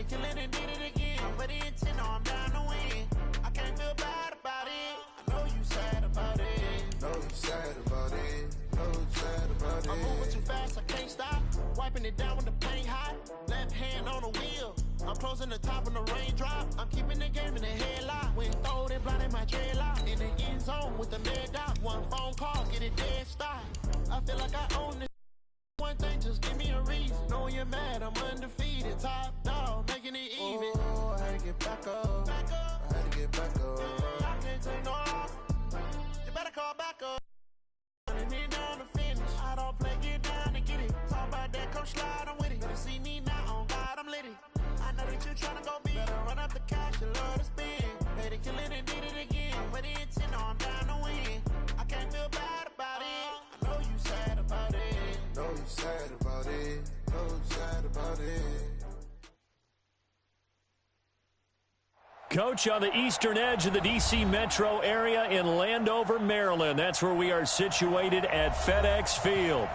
kill it and did it again. But the intent, no, I'm down to win. I can't feel bad about it. I know you sad about it. Know you sad about it. Know you sad about it. I'm moving too fast, I can't stop. Wiping it down with the paint hot. Left hand on the wheel. I'm closing the top on the raindrop. I'm keeping the game in the headlock. When throwed and blinded my dreadlock. In the end zone with the mad dot. One phone call, get it dead stop. I feel like I own this. One thing, just give me a reason. Know you're mad, I'm undefeated. Top dog, making it even. Oh, I had to get back up. I had to get back up. I can't take no off. You better call back up. Running me down to finish. I don't play, get down and get it. Talk about that, come slide, I'm with it. Better see me now, on God, I'm lit it. I know that you're trying to go big. Better run up the cash, you love to spin. Made it, kill it and did it again. But the intent, no, I'm down to win. I can't feel bad about it. I know you sad about it. Know you sad about it. Know you sad about it. Coach, on the eastern edge of the D.C. metro area in Landover, Maryland. That's where we are situated at FedEx Field.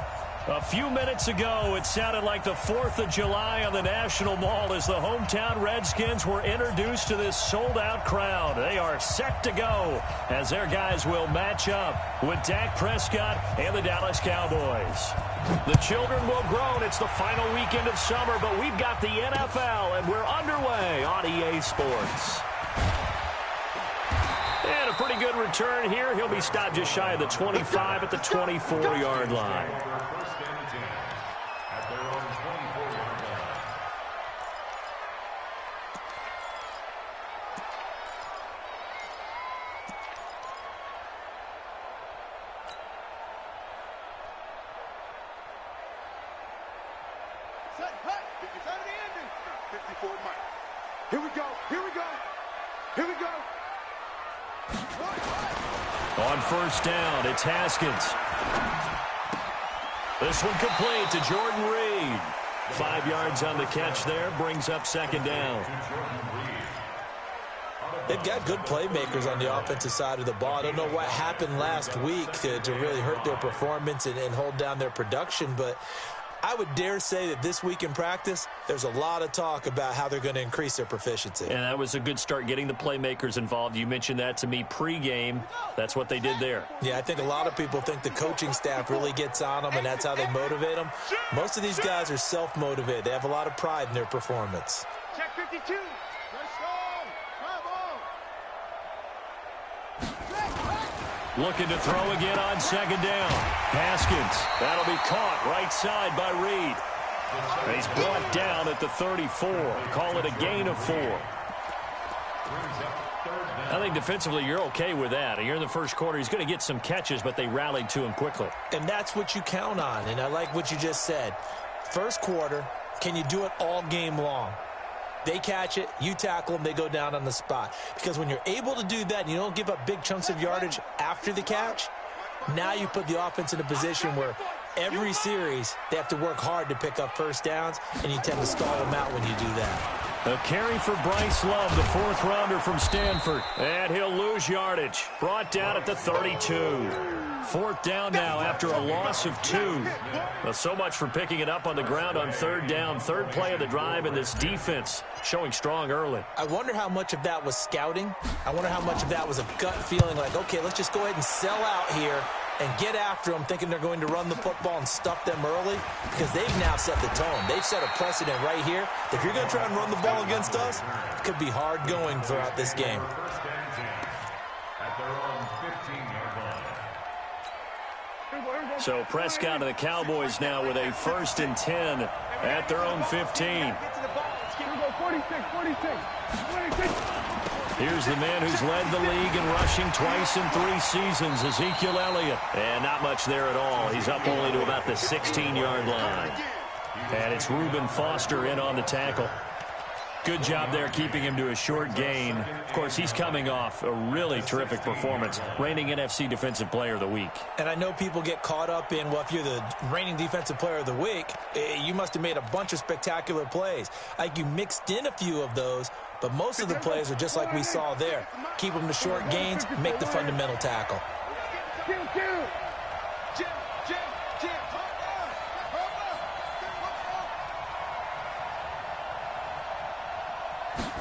A few minutes ago, it sounded like the 4th of July on the National Mall as the hometown Redskins were introduced to this sold-out crowd. They are set to go as their guys will match up with Dak Prescott and the Dallas Cowboys. The children will groan. It's the final weekend of summer, but we've got the NFL, and we're underway on EA Sports. And a pretty good return here. He'll be stopped just shy of the 25 at the 24-yard line. Here we go. Here we go. Here we go. On first down, it's Haskins. This one complete to Jordan Reed. 5 yards on the catch there, brings up second down. They've got good playmakers on the offensive side of the ball. I don't know what happened last week to really hurt their performance and hold down their production, but I would dare say that this week in practice, there's a lot of talk about how they're going to increase their proficiency. And that was a good start, getting the playmakers involved. You mentioned that to me pregame. That's what they did there. Yeah, I think a lot of people think the coaching staff really gets on them, and that's how they motivate them. Most of these guys are self-motivated. They have a lot of pride in their performance. Check 52. Let's go. Looking to throw again on second down. Haskins. That'll be caught right side by Reed. And he's brought down at the 34. Call it a gain of 4. I think defensively you're okay with that. You're in the first quarter. He's going to get some catches, but they rallied to him quickly. And that's what you count on. And I like what you just said. First quarter, can you do it all game long? They catch it, you tackle them, they go down on the spot. Because when you're able to do that and you don't give up big chunks of yardage after the catch, now you put the offense in a position where every series they have to work hard to pick up first downs, and you tend to stall them out when you do that. A carry for Bryce Love, the 4th rounder from Stanford. And he'll lose yardage. Brought down at the 32. 4th down now after a loss of 2. Well, so much for picking it up on the ground on 3rd down. 3rd play of the drive, and this defense showing strong early. I wonder how much of that was scouting. I wonder how much of that was a gut feeling like, okay, let's just go ahead and sell out here and get after them, thinking they're going to run the football and stuff them early, because they've now set the tone. They've set a precedent right here. If you're going to try and run the ball against us, it could be hard going throughout this game. So Prescott and the Cowboys now with a 1st and 10 at their own 15. Here's the man who's led the league in rushing twice in 3 seasons, Ezekiel Elliott. And not much there at all. He's up only to about the 16-yard line. And it's Reuben Foster in on the tackle. Good job there keeping him to a short gain. Of course, he's coming off a really terrific performance, reigning NFC Defensive Player of the Week. And I know people get caught up in, well, if you're the reigning Defensive Player of the Week, you must have made a bunch of spectacular plays. Like, you mixed in a few of those, but most of the plays are just like we saw there. Keep them to short gains, make the fundamental tackle.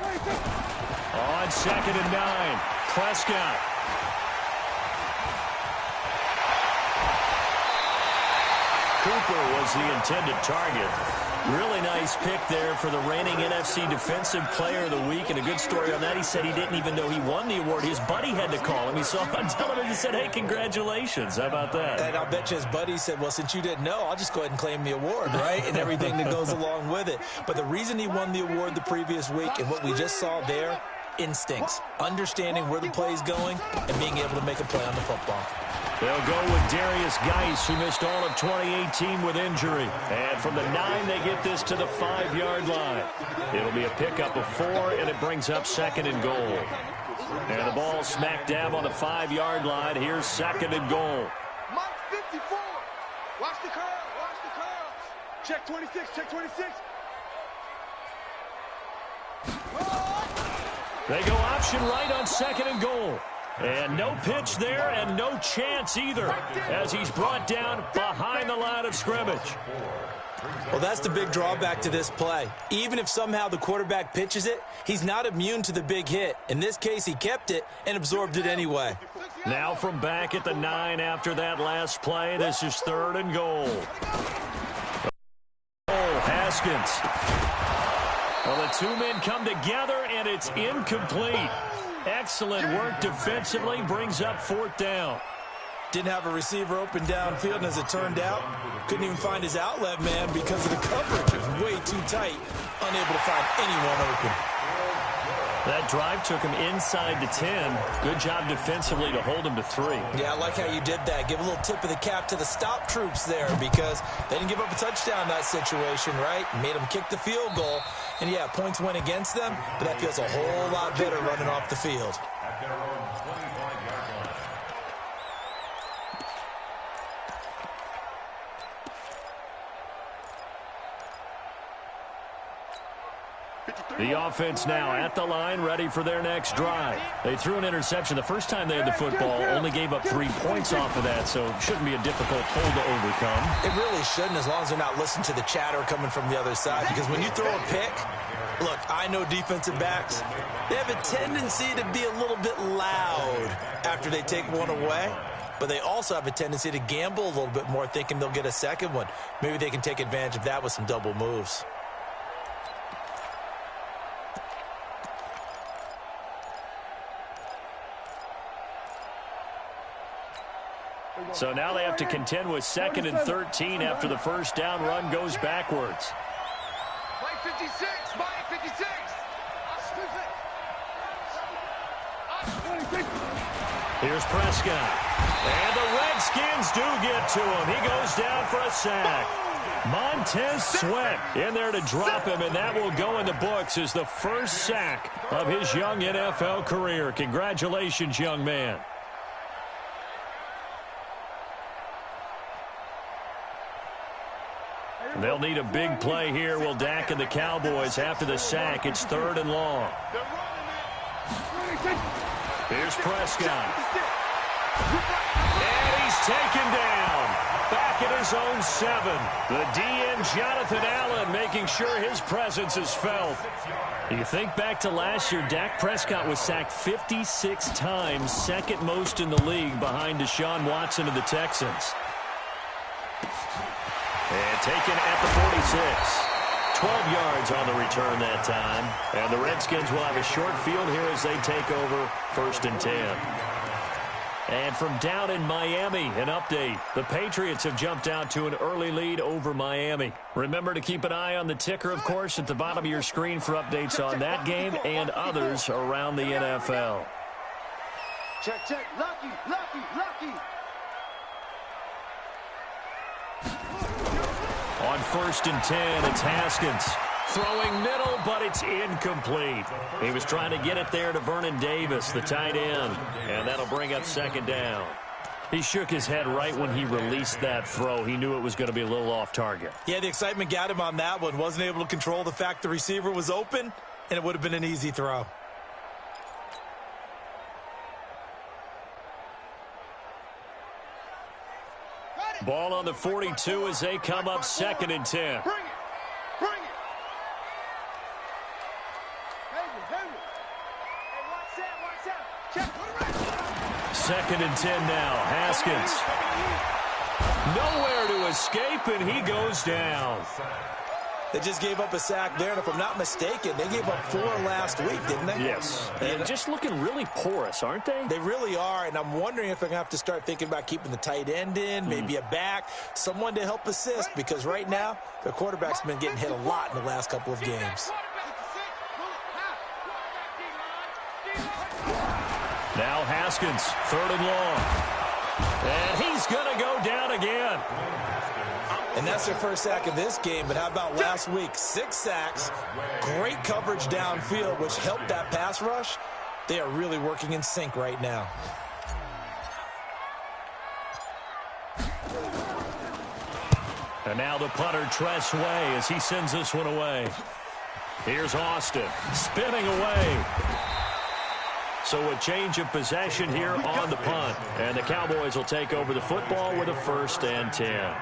On 2nd and 9, Prescott. Cooper was the intended target. Really nice pick there for the reigning NFC Defensive Player of the Week. And a good story on that, he said he didn't even know he won the award. His buddy had to call him. He saw him on television and said, hey, congratulations. How about that? And I'll bet you his buddy said, well, since you didn't know, I'll just go ahead and claim the award, right? And everything that goes along with it. But the reason he won the award the previous week and what we just saw there, instincts, understanding where the play is going and being able to make a play on the football. They'll go with Darius Geis, who missed all of 2018 with injury. And from the 9, they get this to the 5-yard line. It'll be a pickup of 4, and it brings up 2nd and goal. And the ball smack dab on the 5-yard line. Here's 2nd and goal. Mike 54. Watch the curl. Watch the curls. Check 26. Check 26. They go option right on 2nd and goal. And no pitch there and no chance either as he's brought down behind the line of scrimmage. Well, that's the big drawback to this play. Even if somehow the quarterback pitches it, he's not immune to the big hit. In this case, he kept it and absorbed it anyway. Now from back at the 9 after that last play, this is 3rd and goal. Oh, Haskins. Well, the 2 men come together, and it's incomplete. Excellent work defensively, brings up 4th down. Didn't have a receiver open downfield, and as it turned out, couldn't even find his outlet man because of the coverage. It was way too tight, unable to find anyone open. That drive took him inside the 10. Good job defensively to hold him to 3. Yeah, I like how you did that. Give a little tip of the cap to the stop troops there because they didn't give up a touchdown in that situation, right? Made them kick the field goal. And, yeah, points went against them, but that feels a whole lot better running off the field. The offense now at the line, ready for their next drive. They threw an interception the first time they had the football, only gave up 3 points off of that, so it shouldn't be a difficult hole to overcome. It really shouldn't, as long as they're not listening to the chatter coming from the other side, because when you throw a pick, look, I know defensive backs, they have a tendency to be a little bit loud after they take one away, but they also have a tendency to gamble a little bit more, thinking they'll get a second one. Maybe they can take advantage of that with some double moves. So now they have to contend with 2nd and 13 after the first down run goes backwards. Mike 56. Mike 56. Here's Prescott. And the Redskins do get to him. He goes down for a sack. Montez Sweat in there to drop him, and that will go in the books as the first sack of his young NFL career. Congratulations, young man. They'll need a big play here. Will Dak and the Cowboys after the sack. It's 3rd and long. Here's Prescott. And he's taken down. Back at his own 7. The DN, Jonathan Allen, making sure his presence is felt. You think back to last year, Dak Prescott was sacked 56 times, 2nd most in the league behind Deshaun Watson of the Texans. And taken at the 46. 12 yards on the return that time. And the Redskins will have a short field here as they take over 1st and 10. And from down in Miami, an update. The Patriots have jumped out to an early lead over Miami. Remember to keep an eye on the ticker, of course, at the bottom of your screen for updates on that game and others around the NFL. Check, check. Lucky, lucky, lucky. On 1st and 10, it's Haskins. Throwing middle, but it's incomplete. He was trying to get it there to Vernon Davis, the tight end, and that'll bring up 2nd down. He shook his head right when he released that throw. He knew it was going to be a little off target. Yeah, the excitement got him on that one. Wasn't able to control the fact the receiver was open, and it would have been an easy throw. Ball on the 42 as they come up 2nd and 10. Bring it. Bring it. Second and 10 now. Haskins. Nowhere to escape, and he goes down. They just gave up a sack there, and if I'm not mistaken, they gave up 4 last week, didn't they? Yes. And just looking really porous, aren't they? They really are, and I'm wondering if they're going to have to start thinking about keeping the tight end in, maybe a back, someone to help assist, because right now, their quarterback's been getting hit a lot in the last couple of games. Now Haskins, 3rd and long. And he's going to go down again. And that's their first sack of this game, but how about last week? 6 sacks, great coverage downfield, which helped that pass rush. They are really working in sync right now. And now the punter, Tress Way, as he sends this one away. Here's Austin, spinning away. So a change of possession here on the punt. And the Cowboys will take over the football with a 1st and 10.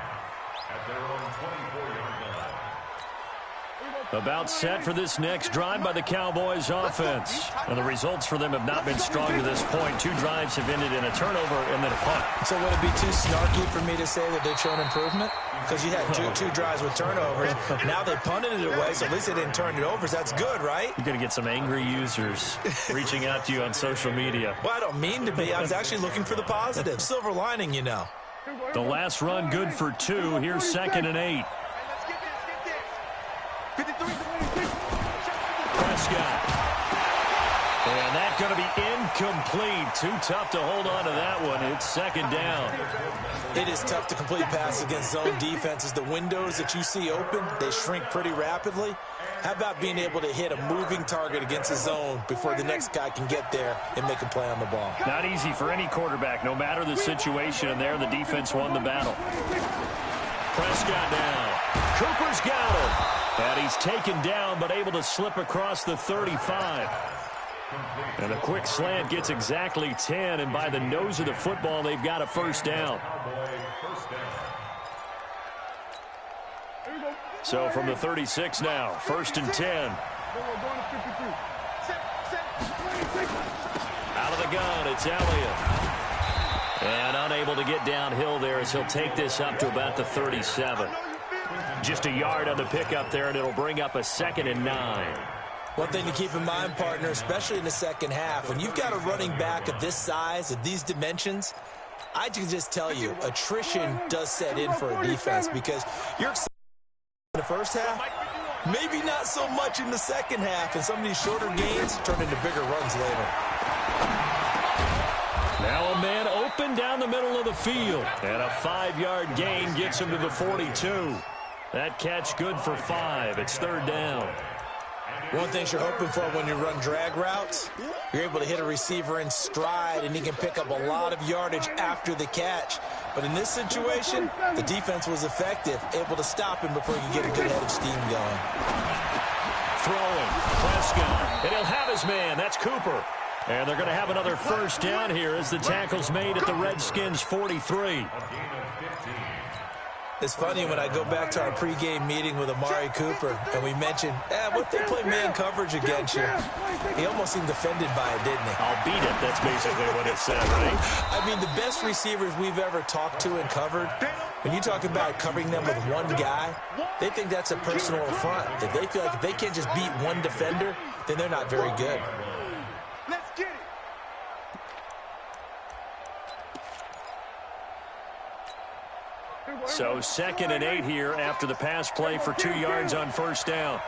About set for this next drive by the Cowboys offense. And the results for them have not been strong to this point. 2 drives have ended in a turnover and then a punt. So would it be too snarky for me to say that they've shown improvement? Because you had two drives with turnovers. Now they punted it away, so at least they didn't turn it over. So that's good, right? You're going to get some angry users reaching out to you on social media. Well, I don't mean to be. I was actually looking for the positive. Silver lining, you know. The last run good for 2. Here's 2nd and 8. Prescott. And that's going to be incomplete. Too tough to hold on to that one. It's 2nd down. It is tough to complete passes against zone defenses. The windows that you see open, they shrink pretty rapidly. How about being able to hit a moving target against a zone before the next guy can get there and make a play on the ball? Not easy for any quarterback, no matter the situation. And there, the defense won the battle. Prescott now. Cooper's got him. And he's taken down, but able to slip across the 35. And a quick slant gets exactly 10, and by the nose of the football, they've got a 1st down. So from the 36 now, 1st and 10. Out of the gun, it's Elliott. And unable to get downhill there as he'll take this up to about the 37. Just a yard on the pickup there, and it'll bring up a 2nd and 9. One thing to keep in mind, partner, especially in the second half, when you've got a running back of this size, of these dimensions, I can just tell you, attrition does set in for a defense because you're excited in the first half, maybe not so much in the second half, and some of these shorter gains turn into bigger runs later. Now a man open down the middle of the field, and a 5-yard gain gets him to the 42. That catch good for 5. It's 3rd down. One thing you're hoping for when you run drag routes, you're able to hit a receiver in stride, and he can pick up a lot of yardage after the catch. But in this situation, the defense was effective, able to stop him before he could get a good head of steam going. Throwing, Prescott, and he'll have his man. That's Cooper. And they're going to have another 1st down here as the tackle's made at the Redskins 43. It's funny when I go back to our pregame meeting with Amari Cooper and we mentioned, what if they play man coverage against you? He almost seemed offended by it, didn't he? I'll beat it. That's basically what it said, right? I mean, the best receivers we've ever talked to and covered, when you talk about covering them with one guy, they think that's a personal affront. If they feel like if they can't just beat one defender, then they're not very good. Let's get it. So 2nd and 8 here after the pass play for 2 yards on 1st down.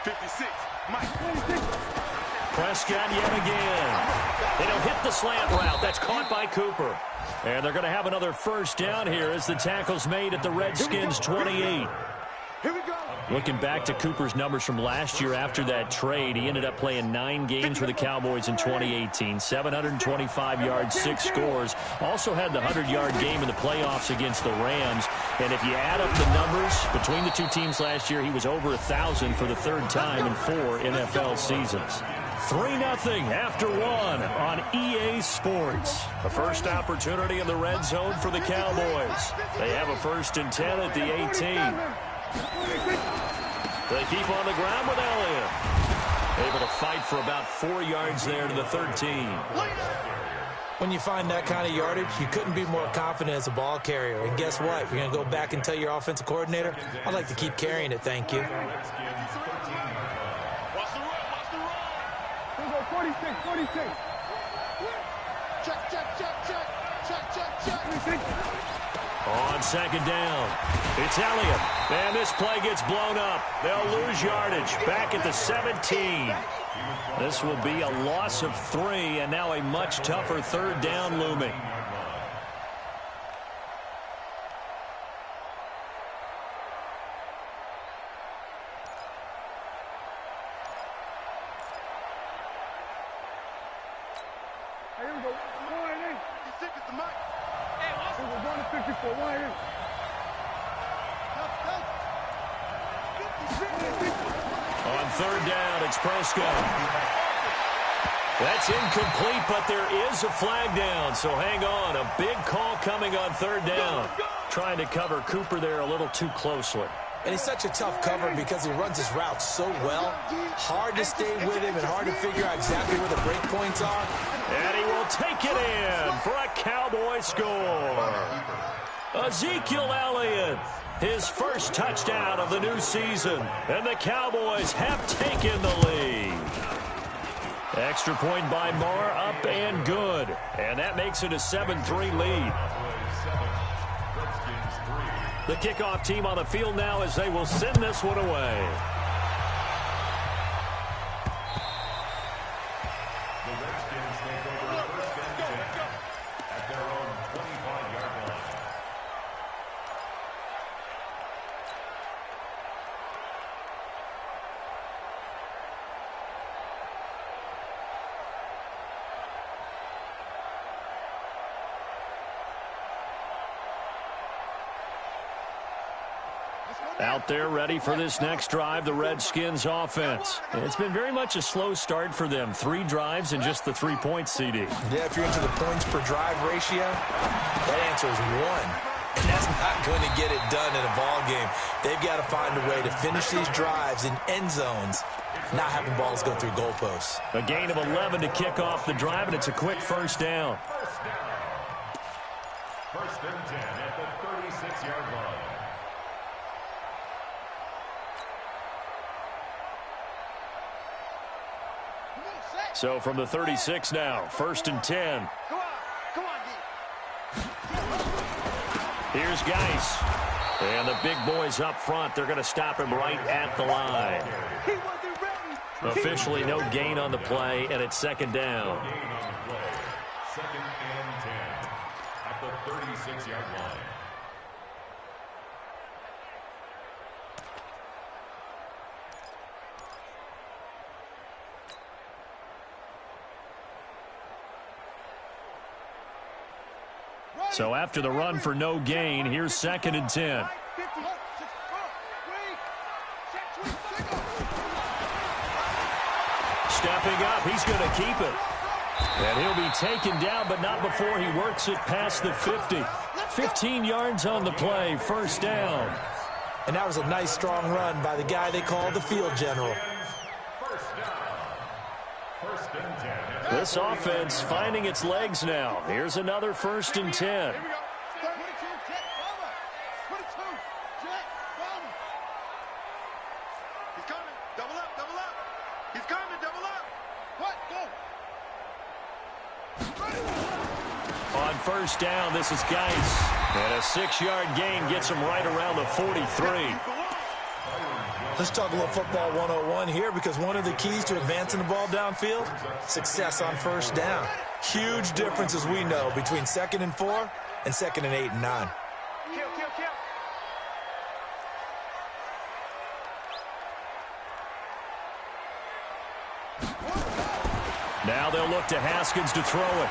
56, Mike. Prescott yet again. It'll hit the slant route. That's caught by Cooper. And they're going to have another 1st down here as the tackle's made at the Redskins 28. Here we go. Looking back to Cooper's numbers from last year after that trade, he ended up playing 9 games for the Cowboys in 2018. 725 yards, 6 scores. Also had the 100-yard game in the playoffs against the Rams. And if you add up the numbers between the 2 teams last year, he was over 1,000 for the 3rd time in 4 NFL seasons. 3-0 after 1 on EA Sports. The first opportunity in the red zone for the Cowboys. They have a 1st and 10 at the 18. They keep on the ground with Elliott. Able to fight for about 4 yards there to the 13. When you find that kind of yardage, you couldn't be more confident as a ball carrier. And guess what? You're going to go back and tell your offensive coordinator, I'd like to keep carrying it, thank you. Watch the run, watch the run. Here we go, 46, 46. Check, check, check, check. Check, check, check. On second down, it's Elliott. And this play gets blown up. They'll lose yardage back at the 17. This will be a loss of 3, and now a much tougher third down looming. Here we go. 188. He's sick at the mic. Hey, what's it? We're going to 54. 188. On third down, it's Prescott. That's incomplete, but there is a flag down, so hang on. A big call coming on third down. Trying to cover Cooper there a little too closely. And he's such a tough cover because he runs his route so well. Hard to stay with him and hard to figure out exactly where the break points are. And he will take it in for a Cowboy score. Ezekiel Elliott, his first touchdown of the new season. And the Cowboys have taken the lead. Extra point by Marr, up and good. And that makes it a 7-3 lead. The kickoff team on the field now as they will send this one away. The Redskins take over first and 10 at their own 25-yard line. Out there ready for this next drive, the Redskins offense. It's been very much a slow start for them. 3 drives and just the 3 points, CD. Yeah, if you're into the points per drive ratio, that answer is 1. And that's not going to get it done in a ball game. They've got to find a way to finish these drives in end zones, not having balls go through goalposts. A gain of 11 to kick off the drive, and it's a quick first down. First and 10 at the 36-yard line. So from the 36 now, first and 10. Come on, D. Here's Geis. And the big boys up front, they're going to stop him right at the line. He wasn't ready. Officially no gain on the play, and it's second down. Second and 10 at the 36-yard line. So after the run for no gain, here's second and 10. Stepping up, he's going to keep it. And he'll be taken down, but not before he works it past the 50. 15 yards on the play, first down. And that was a nice, strong run by the guy they call the field general. First and 10. This offense finding its legs now. Here's another first and 10. He's coming. Double up, double up. He's coming, double up. What? Go. On first down, this is Geis. And a 6-yard gain gets him right around the 43. Let's talk a little football 101 here, because one of the keys to advancing the ball downfield, success on first down. Huge difference, as we know, between 2nd and 4 and 2nd and 8 and 9. Kill. Now they'll look to Haskins to throw it.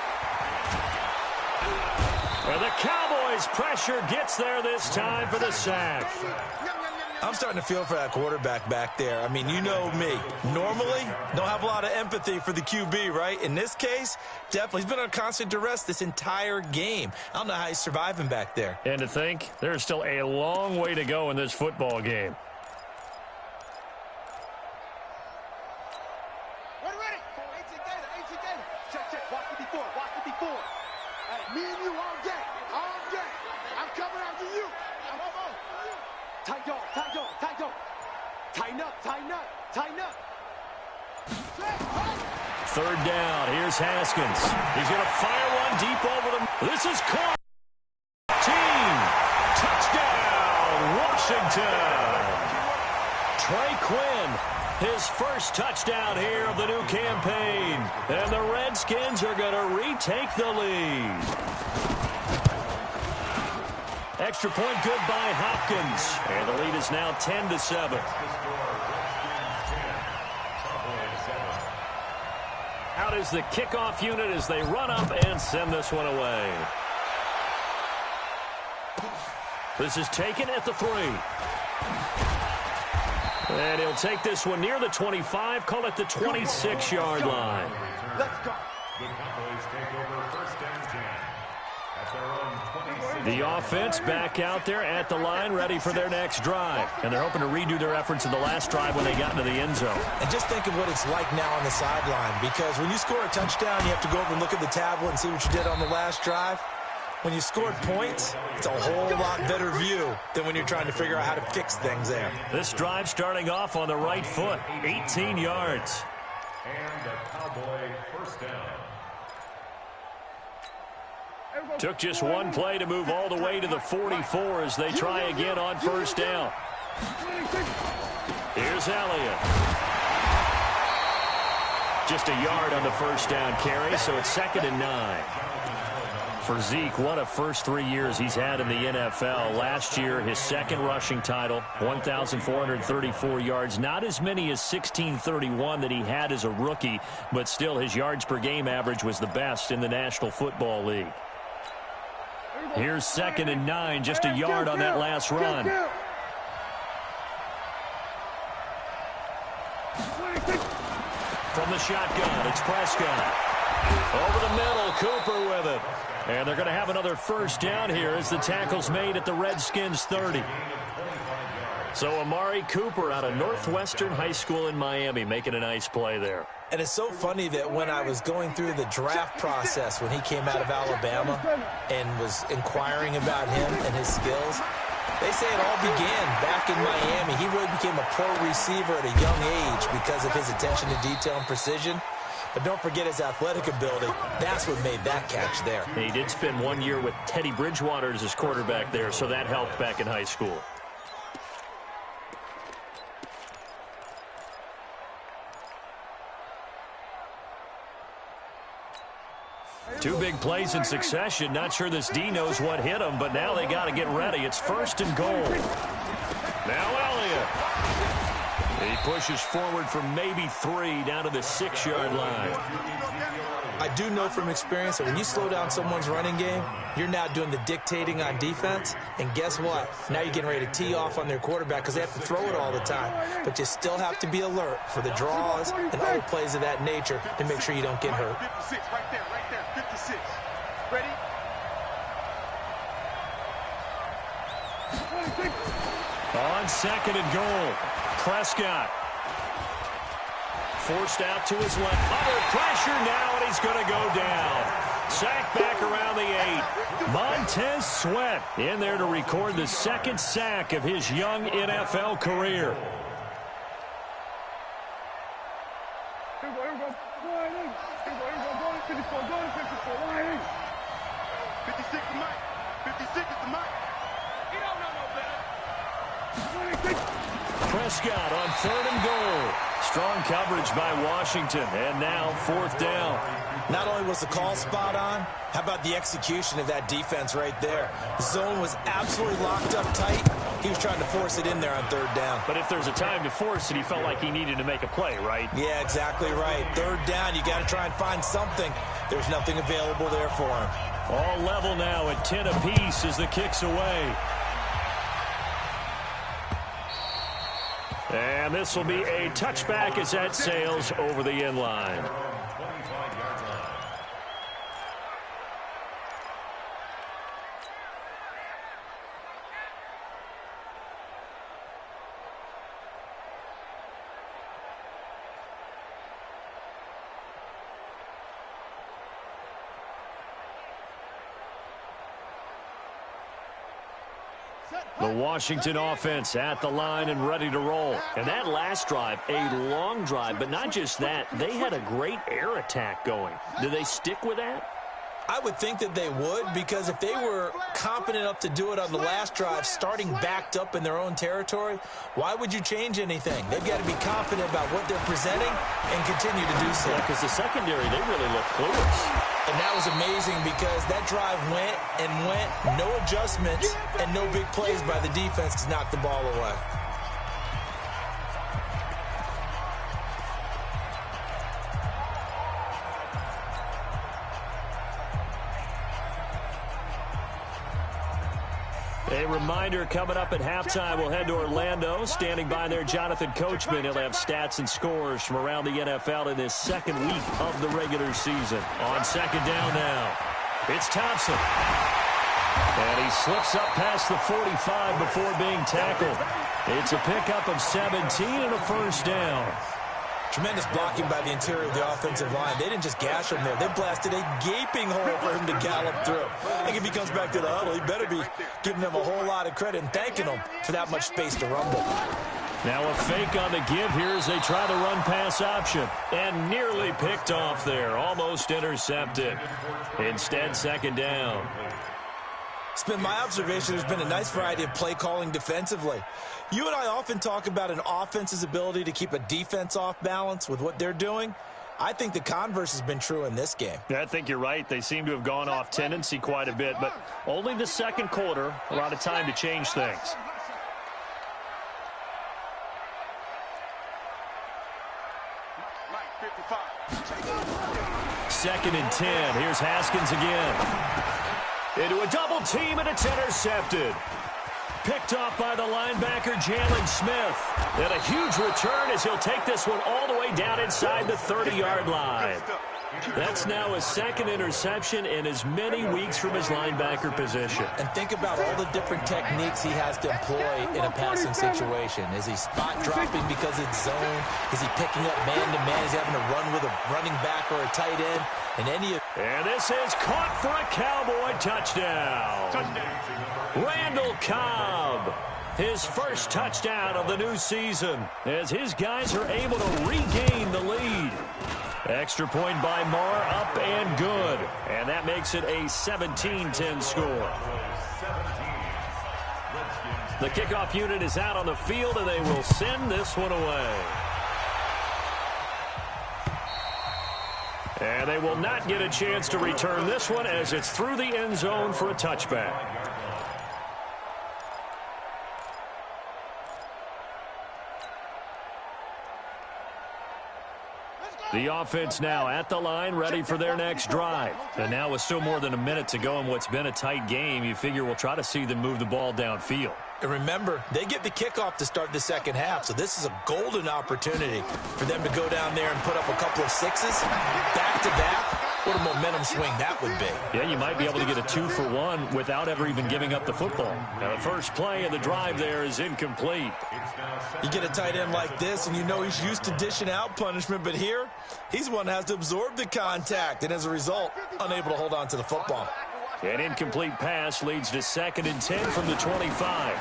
And the Cowboys' pressure gets there this time for the sack. I'm starting to feel for that quarterback back there. I mean, you know me. Normally, don't have a lot of empathy for the QB, right? In this case, definitely. He's been on constant duress this entire game. I don't know how he's surviving back there. And to think, there's still a long way to go in this football game. Check, check. Watch the before. Watch the before. Hey, me and you all day. All day. I'm coming after you. I'm on. Tight on, tight on, tight on. Tighten up, tighten up, tighten up. Third down. Here's Haskins. He's going to fire one deep over the... This is caught. Team. Touchdown, Washington. Trey Quinn. His first touchdown here of the new campaign. And the Redskins are going to retake the lead. Extra point good by Hopkins. And the lead is now 10-7. Out is the kickoff unit as they run up and send this one away. This is taken at the 3. And he'll take this one near the 25, call it the 26-yard line. Let's go. The Cowboys take over first and 10 at their own 26. The offense back out there at the line, ready for their next drive. And they're hoping to redo their efforts in the last drive when they got into the end zone. And just think of what it's like now on the sideline, because when you score a touchdown, you have to go over and look at the tablet and see what you did on the last drive. When you scored points, it's a whole lot better view than when you're trying to figure out how to fix things there. This drive starting off on the right foot, 18 yards. And the Cowboy first down. Took just one play to move all the way to the 44 as they try again on first down. Here's Elliott. Just a yard on the first down carry, so it's 2nd and 9. For Zeke, what a first 3 years he's had in the NFL. Last year, his second rushing title, 1,434 yards. Not as many as 1,631 that he had as a rookie, but still his yards per game average was the best in the National Football League. Here's 2nd and 9, just a yard on that last run. From the shotgun, it's Prescott. Over the middle, Cooper with it. And they're going to have another first down here as the tackle's made at the Redskins 30. So Amari Cooper out of Northwestern High School in Miami making a nice play there. And it's so funny that when I was going through the draft process when he came out of Alabama and was inquiring about him and his skills, they say it all began back in Miami. He really became a pro receiver at a young age because of his attention to detail and precision. But don't forget his athletic ability. That's what made that catch there. He did spend 1 year with Teddy Bridgewater as his quarterback there, so that helped back in high school. Two big plays in succession. Not sure this D knows what hit him, but now they got to get ready. It's 1st and goal. Now Elliott. He pushes forward for maybe 3 down to the 6-yard line. I do know from experience that when you slow down someone's running game, you're now doing the dictating on defense. And guess what? Now you're getting ready to tee off on their quarterback because they have to throw it all the time. But you still have to be alert for the draws and other plays of that nature to make sure you don't get hurt. 56, right there, 56. Ready? On 2nd and goal, Prescott. Forced out to his left. Under pressure now, and he's going to go down. Sacked back around the 8. Montez Sweat in there to record the 2nd sack of his young NFL career. Here we go. 56 is Mike. 56 is the Mike. He don't know no better. Prescott on 3rd and goal. Strong coverage by Washington, and now 4th down. Not only was the call spot on, how about the execution of that defense right there? The zone was absolutely locked up tight. He was trying to force it in there on 3rd down. But if there's a time to force it, he felt like he needed to make a play, right? Yeah, exactly right. 3rd down, you got to try and find something. There's nothing available there for him. All level now at 10 apiece as the kick's away. And this will be a touchback as that sails over the end line. The Washington offense at the line and ready to roll. And that last drive, a long drive, but not just that. They had a great air attack going. Do they stick with that? I would think that they would, because if they were competent enough to do it on the last drive, starting backed up in their own territory, why would you change anything? They've got to be confident about what they're presenting and continue to do so. Because the secondary, they really look clueless. And that was amazing because that drive went and went, no adjustments, and no big plays by the defense to knock the ball away. A reminder, coming up at halftime, we'll head to Orlando. Standing by there, Jonathan Coachman. He'll have stats and scores from around the NFL in this second week of the regular season. On second down now, it's Thompson. And he slips up past the 45 before being tackled. It's a pickup of 17 and a first down. Tremendous blocking by the interior of the offensive line. They didn't just gash him there. They blasted a gaping hole for him to gallop through. I think if he comes back to the huddle, he better be giving them a whole lot of credit and thanking them for that much space to rumble. Now a fake on the give here as they try the run-pass option. And nearly picked off there. Almost intercepted. Instead, second down. It's been my observation there's been a nice variety of play calling defensively. You and I often talk about an offense's ability to keep a defense off balance with what they're doing. I think the converse has been true in this game. Yeah, I think you're right. They seem to have gone off tendency quite a bit, but only the second quarter, a lot of time to change things. Second and 10. Here's Haskins again. Into a double team, and it's intercepted. Picked off by the linebacker, Jalen Smith. And a huge return as he'll take this one all the way down inside the 30-yard line. That's now his second interception in as many weeks from his linebacker position. And think about all the different techniques he has to employ in a passing situation. Is he spot dropping because it's zone? Is he picking up man-to-man? Is he having to run with a running back or a tight end? And this is caught for a Cowboy touchdown. Randall Cobb, his first touchdown of the new season, as his guys are able to regain the lead. Extra point by Marr, up and good. And that makes it a 17-10 score. The kickoff unit is out on the field, and they will send this one away. And they will not get a chance to return this one as it's through the end zone for a touchback. The offense now at the line, ready for their next drive. And now with still more than a minute to go in what's been a tight game, you figure we'll try to see them move the ball downfield. And remember, they get the kickoff to start the second half, so this is a golden opportunity for them to go down there and put up a couple of sixes back-to-back. What a momentum swing that would be. Yeah, you might be able to get a 2-for-1 without ever even giving up the football. Now, the first play of the drive there is incomplete. You get a tight end like this, and you know he's used to dishing out punishment, but here, he's the one that has to absorb the contact, and as a result, unable to hold on to the football. An incomplete pass leads to 2nd and 10 from the 25.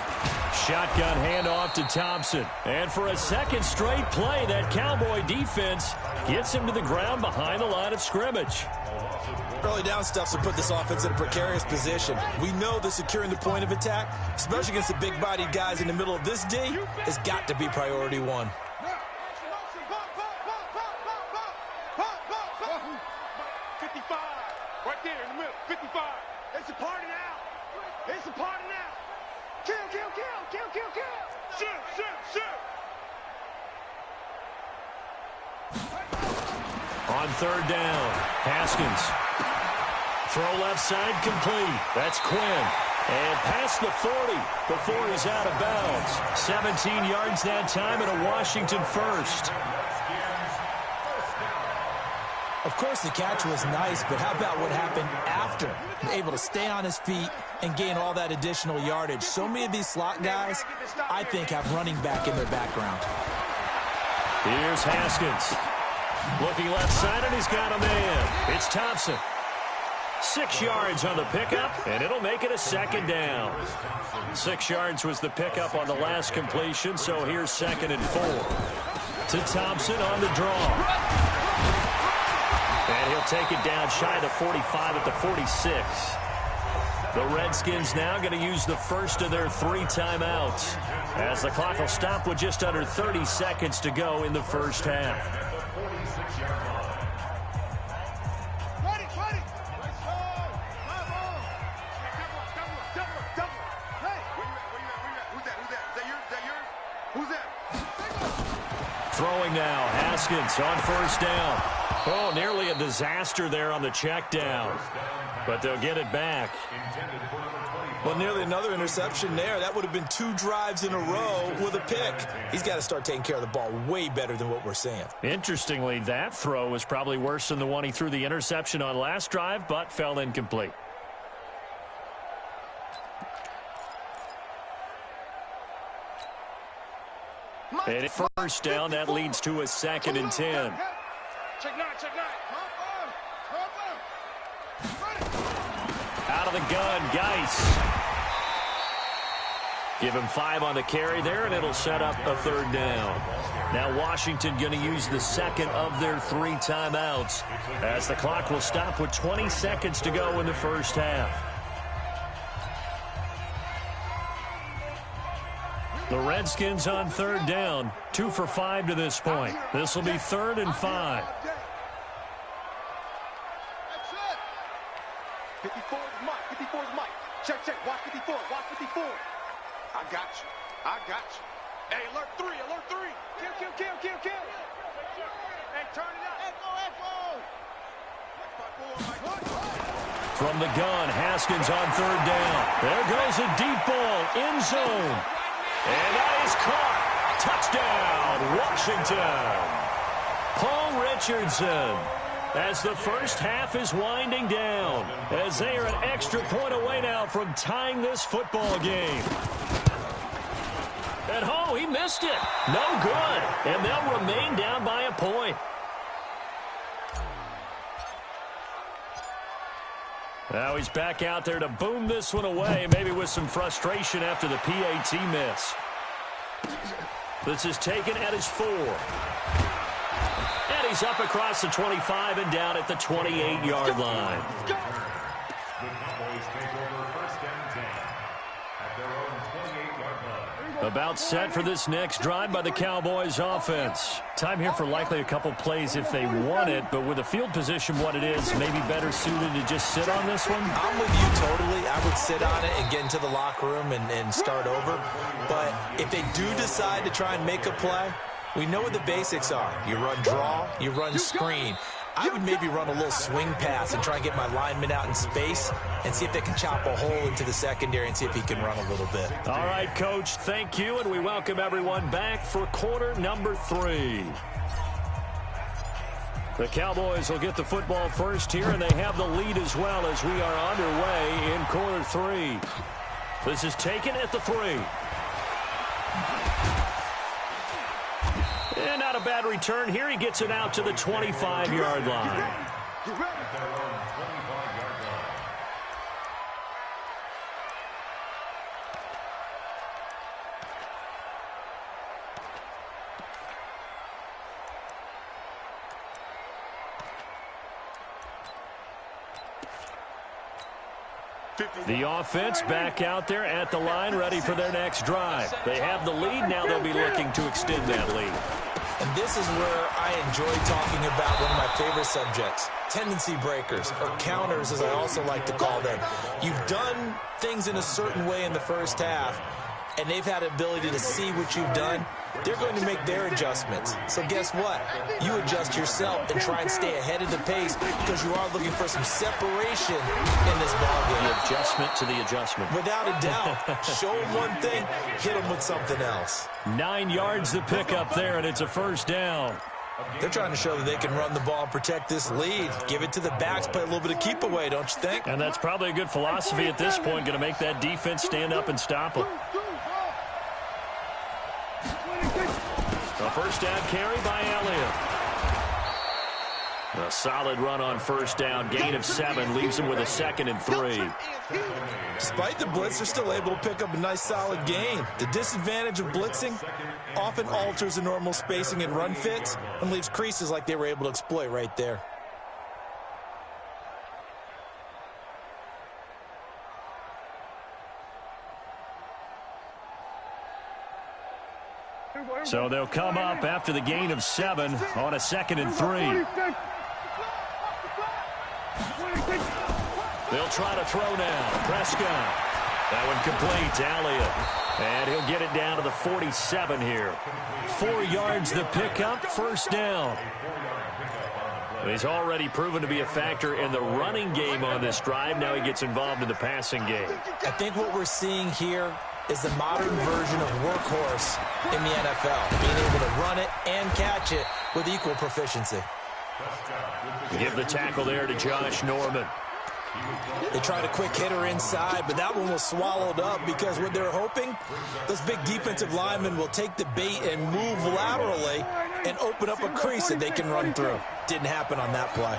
Shotgun handoff to Thompson. And for a second straight play, that Cowboy defense gets him to the ground behind the line of scrimmage. Early down stuff to put this offense in a precarious position. We know that securing the point of attack, especially against the big-bodied guys in the middle of this D, has got to be priority one. Right there in the middle, 55. It's a party now. It's a party now. Kill, kill, kill, kill, kill, kill. Shoot, shoot, shoot. On third down, Haskins. Throw left side complete. That's Quinn. And past the 40 before he's out of bounds. 17 yards that time and a Washington first. Of course, the catch was nice, but how about what happened after? Able to stay on his feet and gain all that additional yardage. So many of these slot guys, I think, have running back in their background. Here's Haskins. Looking left side, and he's got a man. It's Thompson. 6 yards on the pickup, and it'll make it a second down. 6 yards was the pickup on the last completion, so here's 2nd and 4. To Thompson on the draw. And he'll take it down shy of the 45 at the 46. The Redskins now going to use the first of their 3 timeouts, as the clock will stop with just under 30 seconds to go in the first half. Throwing now, Haskins on first down. Oh, nearly a disaster there on the check down, but they'll get it back. Well, nearly another interception there. That would have been 2 drives in a row with a pick. He's got to start taking care of the ball way better than what we're seeing. Interestingly, that throw was probably worse than the one he threw the interception on last drive, but fell incomplete. And at first down, that leads to a 2nd and 10. Out of the gun, Geis. Give him 5 on the carry there, and it'll set up a 3rd down. Now Washington going to use the 2nd of their 3 timeouts, as the clock will stop with 20 seconds to go in the first half. The Redskins on 3rd down, 2 for 5 to this point. This will be 3rd and 5. 54 is Mike. 54 is Mike. Check, check. Watch 54. Watch 54. I got you. I got you. Hey, alert 3. Alert 3. Kill, kill, kill, kill, kill. Hey, turn it up. Echo, echo. From the gun, Haskins on 3rd down. There goes a deep ball, end zone. And that is caught. Touchdown, Washington. Paul Richardson. As the first half is winding down, as they are an extra point away now from tying this football game. And oh, he missed it. No good. And they'll remain down by a point. Now he's back out there to boom this one away, maybe with some frustration after the PAT miss. This is taken at his 4. And he's up across the 25 and down at the 28-yard line. The Cowboys take over 1st and 10 at their own 28-yard line. About set for this next drive by the Cowboys offense. Time here for likely a couple plays if they want it, but with the field position what it is, maybe better suited to just sit on this one? I'm with you totally. I would sit on it and get into the locker room and start over. But if they do decide to try and make a play, we know what the basics are. You run draw, you run screen. I would maybe run a little swing pass and try and get my lineman out in space and see if they can chop a hole into the secondary and see if he can run a little bit. All right, Coach, thank you, and we welcome everyone back for quarter number 3. The Cowboys will get the football first here, and they have the lead as well as we are underway in quarter 3. This is taken at the 3. And not a bad return here. He gets it out to the 25-yard line. The offense back out there at the line, ready for their next drive. They have the lead. Now they'll be looking to extend that lead. And this is where I enjoy talking about one of my favorite subjects, tendency breakers, or counters as I also like to call them. You've done things in a certain way in the first half, and they've had the ability to see what you've done. They're going to make their adjustments. So guess what? You adjust yourself and try and stay ahead of the pace because you are looking for some separation in this ballgame. The adjustment to the adjustment. Without a doubt. Show them one thing, hit them with something else. 9 yards to pick up there, and it's a first down. They're trying to show that they can run the ball and protect this lead. Give it to the backs, play a little bit of keep away, don't you think? And that's probably a good philosophy at this point, going to make that defense stand up and stop them. A first down carry by Elliott. A solid run on first down. Gain of 7 leaves him with a 2nd and 3. Despite the blitz, they're still able to pick up a nice solid gain. The disadvantage of blitzing often alters the normal spacing and run fits and leaves creases like they were able to exploit right there. So they'll come up after the gain of 7 on a 2nd and 3. They'll try to throw now. Prescott. That one complete to Elliott. And he'll get it down to the 47 here. 4 yards the pickup, first down. He's already proven to be a factor in the running game on this drive. Now he gets involved in the passing game. I think what we're seeing here is the modern version of workhorse in the NFL, being able to run it and catch it with equal proficiency. Give the tackle there to Josh Norman. They tried a quick hitter inside, but that one was swallowed up because what they're hoping, those big defensive linemen will take the bait and move laterally and open up a crease that they can run through. Didn't happen on that play.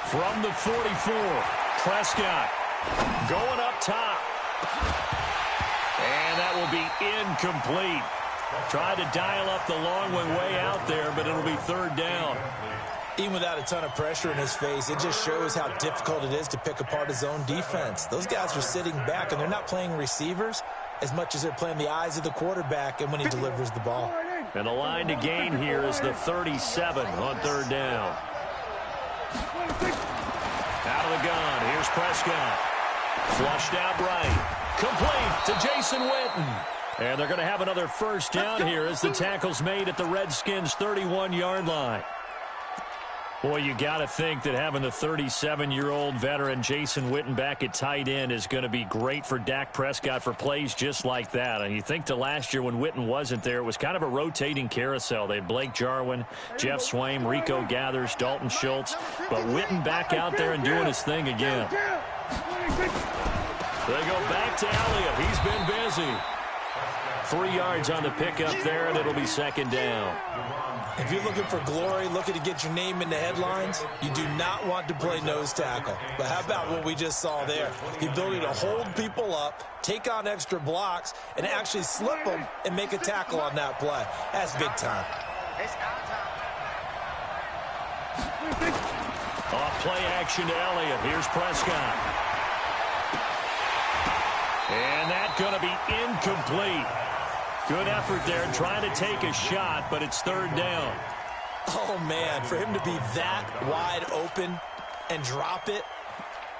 From the 44, Prescott going up top. And that will be incomplete. Tried to dial up the long one way out there, but it'll be 3rd down. Even without a ton of pressure in his face, it just shows how difficult it is to pick apart his own defense. Those guys are sitting back, and they're not playing receivers as much as they're playing the eyes of the quarterback and when he delivers the ball. And the line to gain here is the 37 on 3rd down. Out of the gun, here's Prescott. Flushed out right. Complete to Jason Witten. And they're going to have another first down here as the tackle's made at the Redskins' 31-yard line. Boy, you got to think that having the 37-year-old veteran Jason Witten back at tight end is going to be great for Dak Prescott for plays just like that. And you think to last year when Witten wasn't there, it was kind of a rotating carousel. They had Blake Jarwin, Jeff Swaim, Rico Gathers, Dalton Schultz. But Witten back out there and doing his thing again. They go back to Elliott. He's been busy. 3 yards on the pickup there, and it'll be 2nd down. If you're looking for glory, looking to get your name in the headlines, you do not want to play nose tackle. But how about what we just saw there? The ability to hold people up, take on extra blocks, and actually slip them and make a tackle on that play. That's big time. Off play action to Elliott. Here's Prescott. And that's going to be incomplete. Good effort there, trying to take a shot, but it's 3rd down. Oh, man, for him to be that wide open and drop it,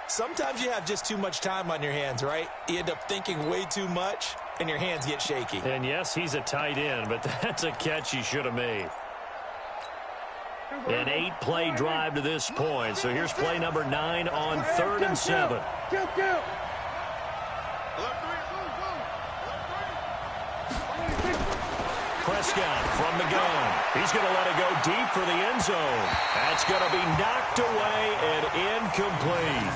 sometimes you have just too much time on your hands, right? You end up thinking way too much, and your hands get shaky. And, yes, he's a tight end, but that's a catch he should have made. An 8-play drive to this point. So here's play number 9 on 3rd and 7. Prescott from the gun. He's going to let it go deep for the end zone. That's going to be knocked away and incomplete.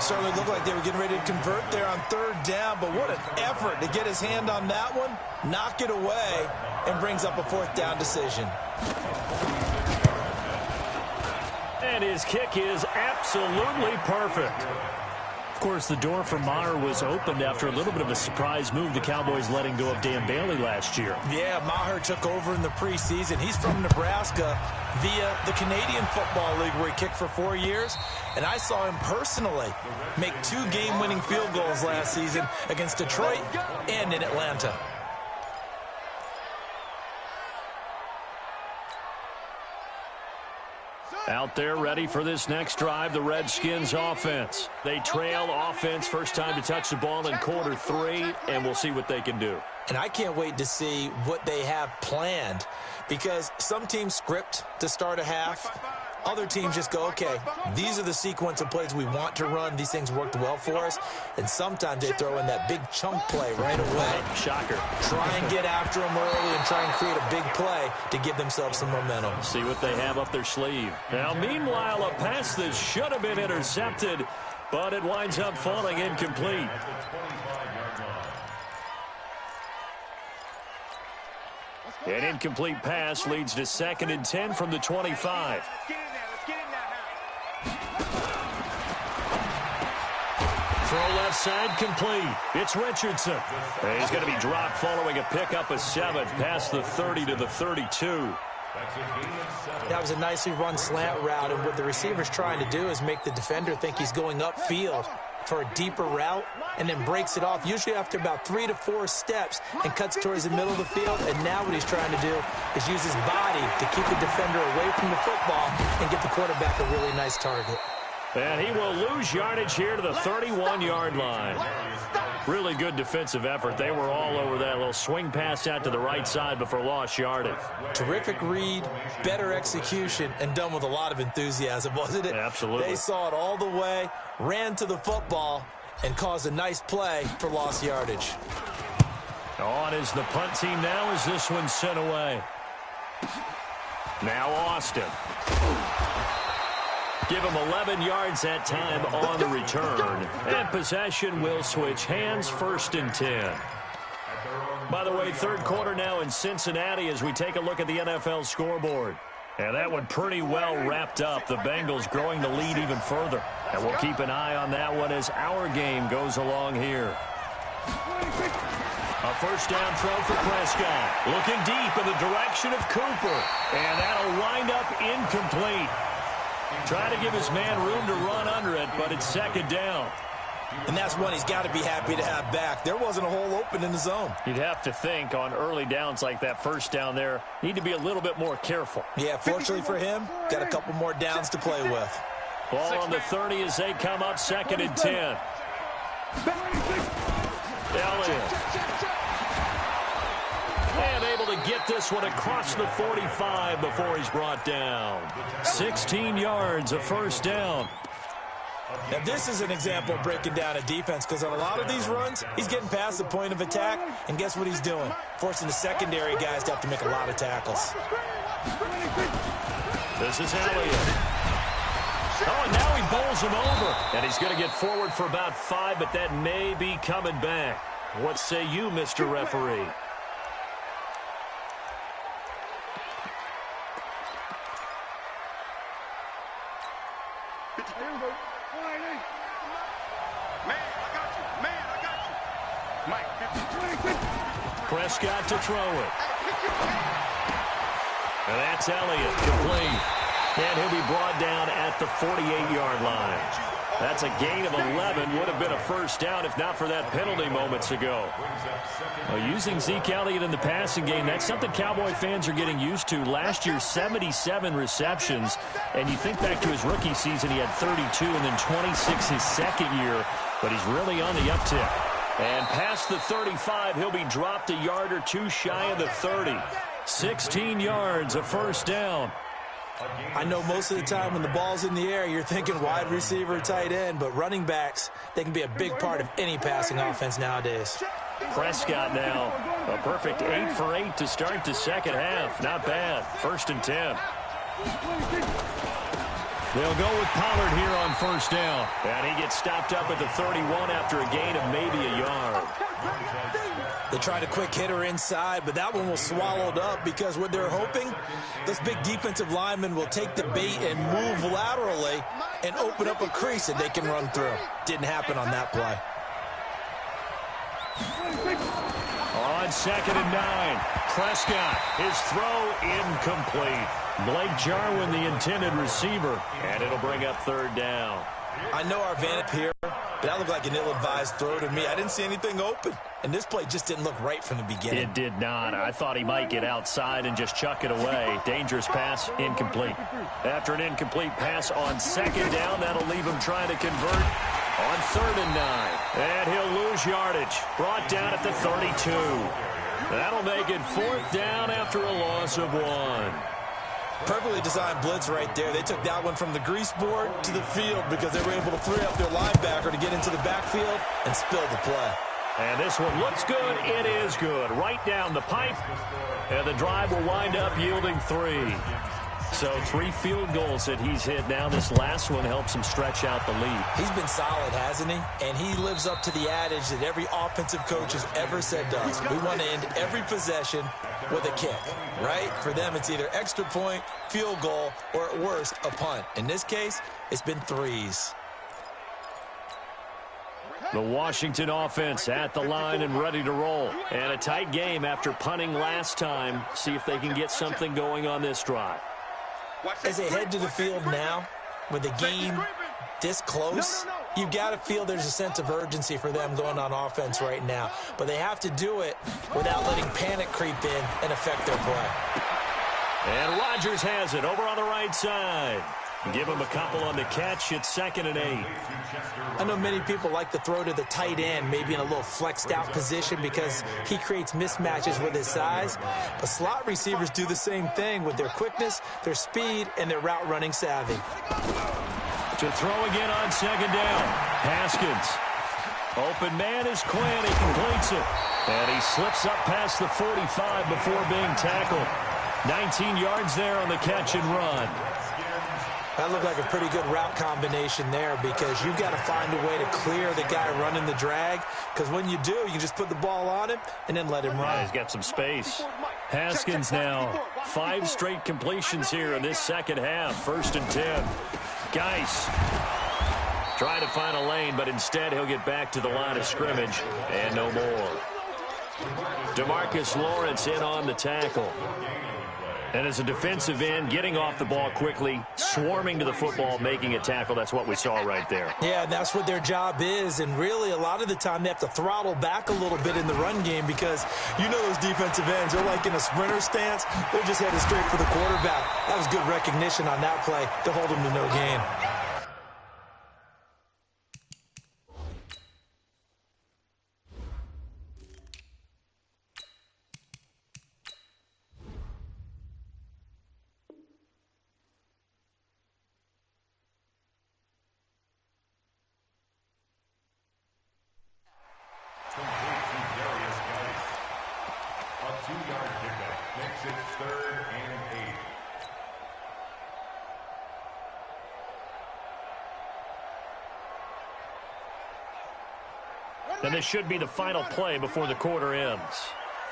Certainly looked like they were getting ready to convert there on 3rd down, but what an effort to get his hand on that one, knock it away, and brings up a 4th down decision. And his kick is absolutely perfect. Of course, the door for Maher was opened after a little bit of a surprise move. The Cowboys letting go of Dan Bailey last year. Yeah, Maher took over in the preseason. He's from Nebraska via the Canadian Football League where he kicked for 4 years. And I saw him personally make 2 game-winning field goals last season against Detroit and in Atlanta. Out there ready for this next drive, the Redskins offense. They trail offense, first time to touch the ball in quarter 3, and we'll see what they can do. And I can't wait to see what they have planned because some teams script to start a half. Other teams just go, okay, these are the sequence of plays we want to run. These things worked well for us. And sometimes they throw in that big chunk play right away. Shocker. Try and get after them early and try and create a big play to give themselves some momentum. See what they have up their sleeve. Now, meanwhile, a pass that should have been intercepted, but it winds up falling incomplete. An incomplete pass leads to 2nd and 10 from the 25. Throw left side complete. It's Richardson. And he's going to be dropped following a pickup of 7 past the 30 to the 32. That was a nicely run slant route, and what the receiver's trying to do is make the defender think he's going upfield for a deeper route, and then breaks it off, usually after about 3 to 4 steps, and cuts towards the middle of the field. And now what he's trying to do is use his body to keep the defender away from the football and get the quarterback a really nice target. And he will lose yardage here to the 31-yard line. Really good defensive effort. They were all over that little swing pass out to the right side before lost yardage. Terrific read, better execution, and done with a lot of enthusiasm, wasn't it? Absolutely. They saw it all the way, ran to the football, and caused a nice play for lost yardage. On is the punt team now as this one's sent away. Now Austin. Give him 11 yards that time on the return. And possession will switch hands, 1st and 10. By the way, 3rd quarter now in Cincinnati as we take a look at the NFL scoreboard. And that one pretty well wrapped up. The Bengals growing the lead even further. And we'll keep an eye on that one as our game goes along here. A 1st down throw for Prescott. Looking deep in the direction of Cooper. And that'll wind up incomplete. Trying to give his man room to run under it, but it's 2nd down. And that's one he's got to be happy to have back. There wasn't a hole open in the zone. You'd have to think on early downs like that 1st down there, need to be a little bit more careful. Yeah, fortunately for him, got a couple more downs to play with. Ball on the 30 as they come up 2nd and 10. Elliott. And able to get this one across the 45 before he's brought down. 16 yards, a 1st down. Now, this is an example of breaking down a defense, because on a lot of these runs, he's getting past the point of attack, and guess what he's doing? Forcing the secondary guys to have to make a lot of tackles. This is Elliott. Oh, and now he bowls him over. And he's going to get forward for about 5, but that may be coming back. What say you, Mr. Referee? Prescott to throw it. And that's Elliott, complete. And he'll be brought down at the 48-yard line. That's a gain of 11. Would have been a 1st down if not for that penalty moments ago. Well, using Zeke Elliott in the passing game, that's something Cowboy fans are getting used to. Last year, 77 receptions. And you think back to his rookie season, he had 32 and then 26 his 2nd year. But he's really on the uptick. And past the 35, he'll be dropped a yard or 2 shy of the 30. 16 yards, a 1st down. I know most of the time when the ball's in the air, you're thinking wide receiver, tight end, but running backs, they can be a big part of any passing offense nowadays. Prescott now, a perfect 8 for 8 to start the 2nd half. Not bad. 1st and 10. They'll go with Pollard here on 1st down. And he gets stopped up at the 31 after a gain of maybe a yard. They tried a quick hitter inside, but that one was swallowed up because what they're hoping, this big defensive lineman will take the bait and move laterally and open up a crease that they can run through. Didn't happen on that play. On 2nd and 9, Prescott, his throw incomplete. Blake Jarwin, the intended receiver, and it'll bring up 3rd down. I know our vantage here, but that looked like an ill-advised throw to me. I didn't see anything open, and this play just didn't look right from the beginning. It did not. I thought he might get outside and just chuck it away. Dangerous pass, incomplete. After an incomplete pass on 2nd down, that'll leave him trying to convert on 3rd and 9. And he'll lose yardage. Brought down at the 32. That'll make it 4th down after a loss of 1. Perfectly designed blitz right there. They took that one from the grease board to the field because they were able to free up their linebacker to get into the backfield and spill the play. And this one looks good. It is good. Right down the pipe. And the drive will wind up yielding 3. So 3 field goals that he's hit now. This last one helps him stretch out the lead. He's been solid, hasn't he? And he lives up to the adage that every offensive coach has ever said to us. We want to end every possession with a kick, right? For them, it's either extra point, field goal, or at worst, a punt. In this case, it's been 3s. The Washington offense at the line and ready to roll. And a tight game after punting last time. See if they can get something going on this drive. As they head to the field now, with the game this close, you've got to feel there's a sense of urgency for them going on offense right now. But they have to do it without letting panic creep in and affect their play. And Rodgers has it over on the right side. Give him a couple on the catch. It's 2nd and 8. I know many people like to throw to the tight end, maybe in a little flexed out position because he creates mismatches with his size. But slot receivers do the same thing with their quickness, their speed, and their route running savvy. To throw again on 2nd down. Haskins. Open man is Quinn. He completes it. And he slips up past the 45 before being tackled. 19 yards there on the catch and run. That looked like a pretty good route combination there because you've got to find a way to clear the guy running the drag, because when you do, you just put the ball on him and then let him run. Yeah, he's got some space. Haskins now 5 straight completions here in this second half. 1st and 10. Geis trying to find a lane, but instead he'll get back to the line of scrimmage and no more. DeMarcus Lawrence in on the tackle. And as a defensive end, getting off the ball quickly, swarming to the football, making a tackle, that's what we saw right there. Yeah, and that's what their job is. And really, a lot of the time, they have to throttle back a little bit in the run game because you know those defensive ends, they're like in a sprinter stance. They're just headed straight for the quarterback. That was good recognition on that play to hold them to no gain. And this should be the final play before the quarter ends.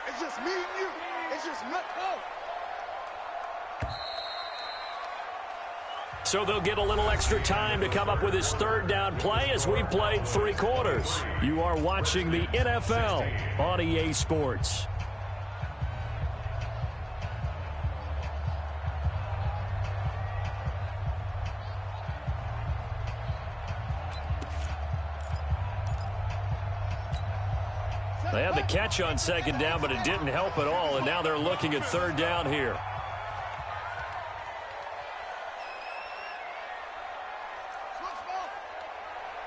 It's just me and you. It's just let's go. So they'll get a little extra time to come up with his 3rd down play as we played 3 quarters. You are watching the NFL on EA Sports. They had the catch on 2nd down, but it didn't help at all, and now they're looking at 3rd down here.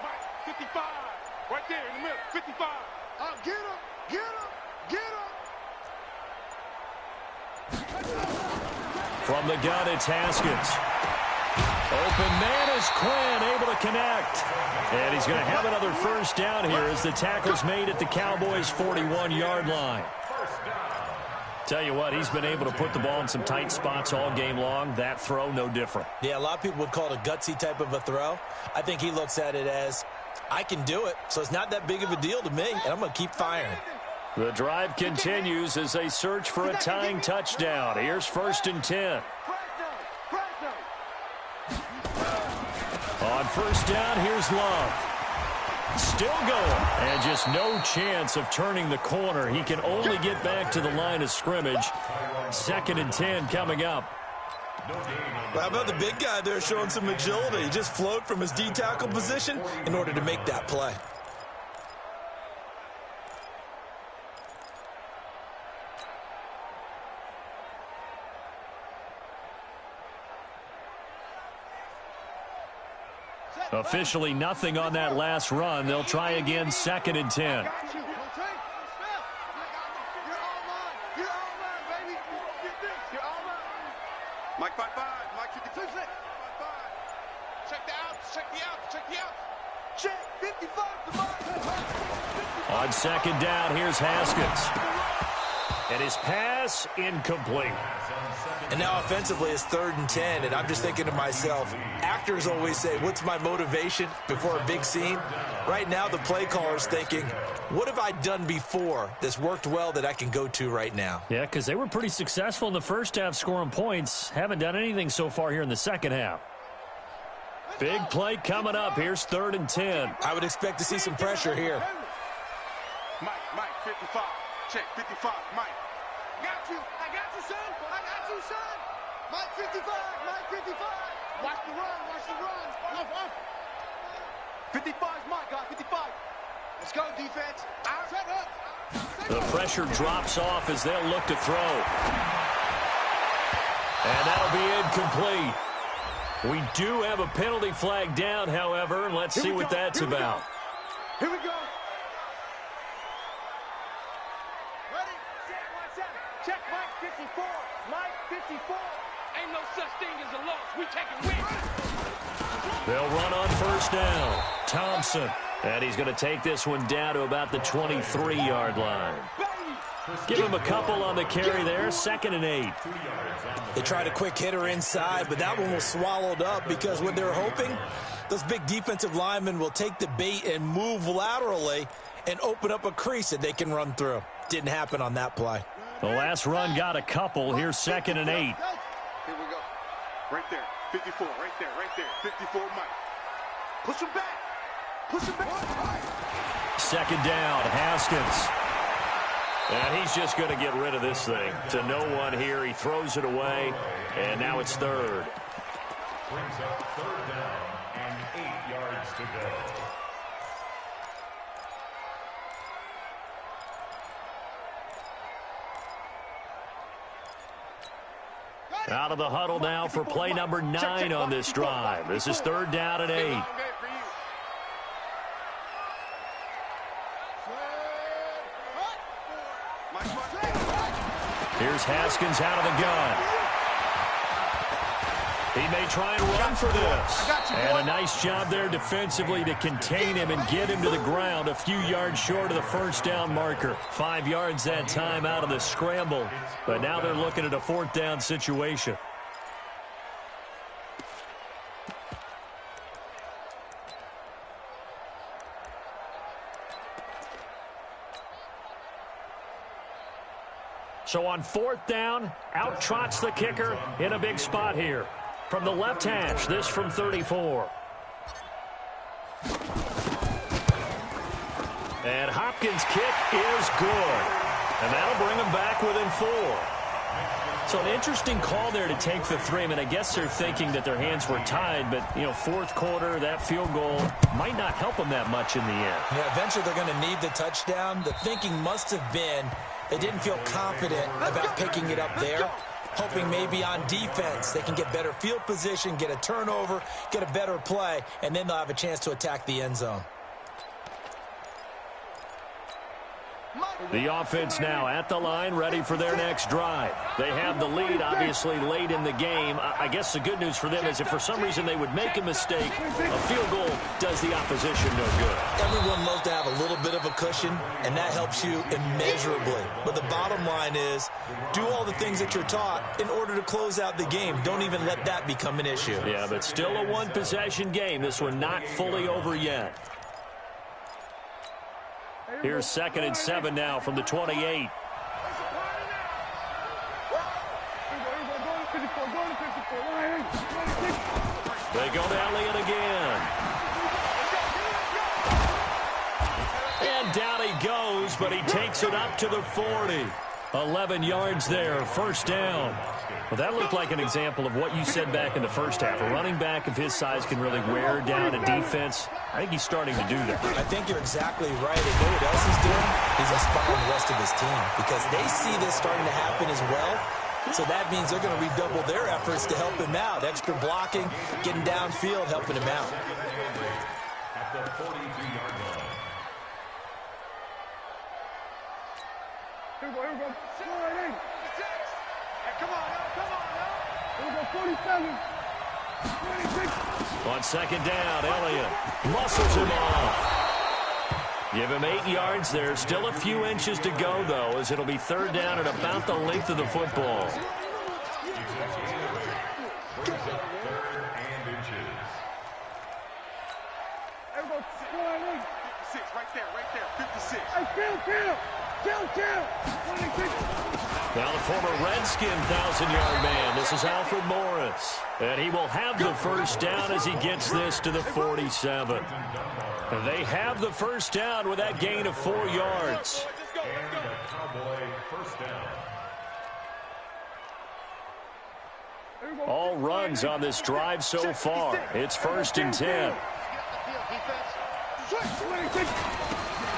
Mike, 55. Right there in the middle. 55. Get him. Get him. Get him. From the gun, it's Haskins. Open man is Quinn, able to connect. And he's going to have another 1st down here as the tackle's made at the Cowboys' 41-yard line. Tell you what, he's been able to put the ball in some tight spots all game long. That throw, no different. Yeah, a lot of people would call it a gutsy type of a throw. I think he looks at it as, I can do it, so it's not that big of a deal to me, and I'm going to keep firing. The drive continues as they search for a tying touchdown. Here's 1st and 10. On 1st down, here's Love. Still going. And just no chance of turning the corner. He can only get back to the line of scrimmage. 2nd and 10 coming up. How about the big guy there showing some agility? He just flowed from his D-tackle position in order to make that play. Officially nothing on that last run. They'll try again, 2nd and 10. Mike 5-5. Mike 52. 5-5. Check the outs. Check the outs. Check the outs. Check 55. On 2nd down, here's Haskins. And his pass incomplete. And now offensively it's 3rd and 10, and I'm just thinking to myself, actors always say, what's my motivation before a big scene? Right now the play caller's thinking, what have I done before that's worked well that I can go to right now? Yeah, because they were pretty successful in the first half scoring points. Haven't done anything so far here in the second half. Big play coming up. Here's 3rd and 10. I would expect to see some pressure here. Mike, 55. Check, 55, Mike. I got you, son. I got you, son. Mike 55, Mike 55. Watch the run. Off. 55's Mike, guys, 55. Let's go, defense. Set up. The pressure drops off as they'll look to throw. And that'll be incomplete. We do have a penalty flag down, however. Let's see what that's about. Here we go. Ready? Check, Mike 54. Mike 54. Ain't no such thing as a loss. We taking wins. They'll run on 1st down. Thompson. And he's going to take this one down to about the 23-yard line. Give him a couple on the carry there. 2nd and 8. They tried a quick hitter inside, but that one was swallowed up because what they're hoping, those big defensive linemen will take the bait and move laterally and open up a crease that they can run through. Didn't happen on that play. The last run got a couple. Here's 2nd and 8. Here we go. Right there. 54. Right there. 54, Mike. Push him back. 2nd down. Haskins. And he's just going to get rid of this thing. To no one here. He throws it away. And now it's 3rd. Brings up 3rd down and 8 yards to go. Out of the huddle now for play number 9 on this drive. This is 3rd down and 8. Here's Haskins out of the gun. He may try and run for this. And a nice job there defensively to contain him and get him to the ground a few yards short of the 1st down marker. 5 yards that time out of the scramble. But now they're looking at a 4th down situation. So on 4th down, out trots the kicker in a big spot here. From the left hash, this from 34. And Hopkins' kick is good. And that'll bring them back within 4. So an interesting call there to take the 3. I mean, I guess they're thinking that their hands were tied, but, 4th quarter, that field goal might not help them that much in the end. Yeah, eventually they're going to need the touchdown. The thinking must have been they didn't feel confident about picking it up there, hoping maybe on defense they can get better field position, get a turnover, get a better play, and then they'll have a chance to attack the end zone. The offense now at the line, ready for their next drive. They have the lead, obviously, late in the game. I guess the good news for them is if for some reason they would make a mistake, a field goal does the opposition no good. Everyone loves to have a little bit of a cushion, and that helps you immeasurably. But the bottom line is, do all the things that you're taught in order to close out the game. Don't even let that become an issue. Yeah, but still a one-possession game. This one not fully over yet. Here's 2nd and 7 now from the 28. They go to Elliott again. And down he goes, but he takes it up to the 40. 11 yards there, 1st down. Well, that looked like an example of what you said back in the first half. A running back of his size can really wear down a defense. I think he's starting to do that. I think you're exactly right. And you know what else he's doing? He's inspiring the rest of his team because they see this starting to happen as well. So that means they're going to redouble their efforts to help him out. Extra blocking, getting downfield, helping him out. At the 43-yard line. Here we go. Hey, come on now. Here we go, 47. 26. On 2nd down, Elliott muscles him off. Give him 8 yards there. Still a few inches to go, though, as it'll be third down at about the length of the football. Now the former Redskin 1,000-yard man. This is Alfred Morris. And he will have the first down as he gets this to the 47. They have the first down with that gain of 4 yards. All runs on this drive so far. It's 1st and 10.